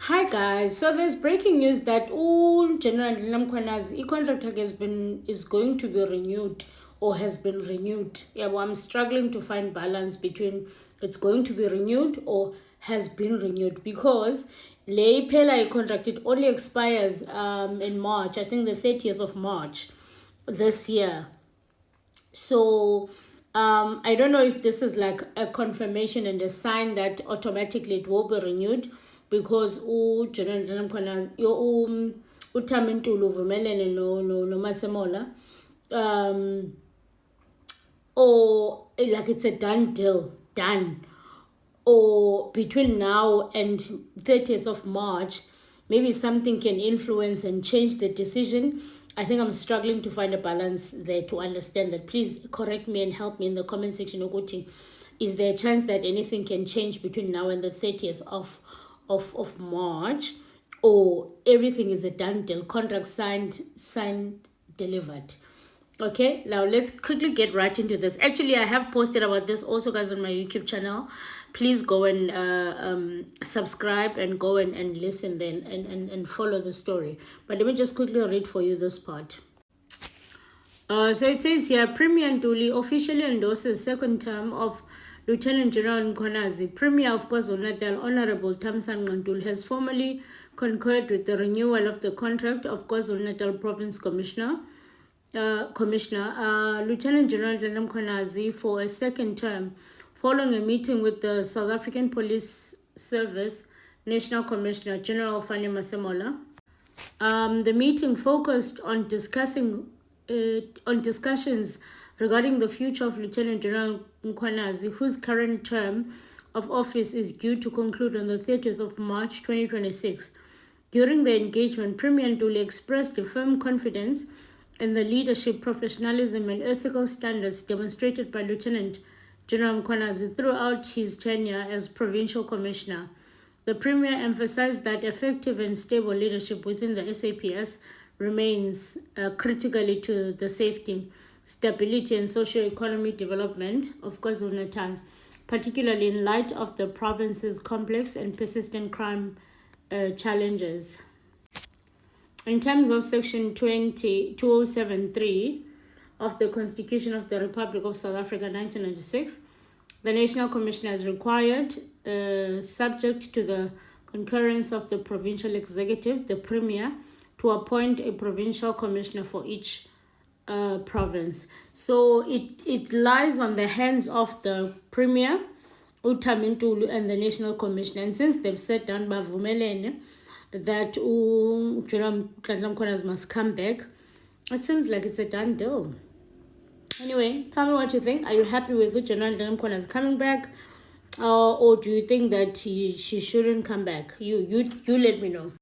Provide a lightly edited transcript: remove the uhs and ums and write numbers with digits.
Hi guys, so there's breaking news that all General Mkhwanazi contract is going to be renewed or has been renewed. Yeah, well, I'm struggling to find balance between it's going to be renewed or has been renewed because lay Pela contract it only expires in March, I think the 30th of March this year. So I don't know if this is like a confirmation and a sign that automatically it will be renewed because General Mkhwanazi uThamintulu uvumelene no Masemola, or like it's a done deal, done, or between now and 30th of March, maybe something can influence and change the decision. I think I'm struggling to find a balance there to understand that. Please correct me and help me in the comment section. Ukuthi, is there a chance that anything can change between now and the 30th of March, or everything is a done deal, contract signed, delivered? Okay, now let's quickly get right into this. Actually, I have posted about this also, guys, on my YouTube channel. Please go and subscribe and go and listen then and follow the story. But let me just quickly read for you this part. So it says here, Premier Ntuli officially endorses second term of Lieutenant General Mkhwanazi. Premier of KwaZulu-Natal, Honorable Thamsanqa Ntuli, has formally concurred with the renewal of the contract of KwaZulu-Natal Province Commissioner Lieutenant General Mkhwanazi for a second term, following a meeting with the South African Police Service National Commissioner General Fani Masemola. The meeting focused on discussions regarding the future of Lieutenant General Mkhwanazi, whose current term of office is due to conclude on the 30th of March 2026. During the engagement, Premier Ntuli expressed a firm confidence in the leadership, professionalism, and ethical standards demonstrated by Lieutenant General Mkhwanazi throughout his tenure as Provincial Commissioner. The Premier emphasized that effective and stable leadership within the SAPS remains critically to the safety, stability, and socio-economic development of KwaZulu-Natal, particularly in light of the province's complex and persistent crime challenges. In terms of Section 2073 of the Constitution of the Republic of South Africa 1996, the National Commissioner is required, subject to the concurrence of the Provincial Executive, the Premier, to appoint a Provincial Commissioner for each province. So it lies on the hands of the Premier, uThamintulu, and the National Commissioner. And since they've sat down bavumelene that General Mkhwanazi must come back, it seems like it's a done deal. Anyway, tell me what you think. Are you happy with General Mkhwanazi coming back, or do you think that she shouldn't come back? You let me know.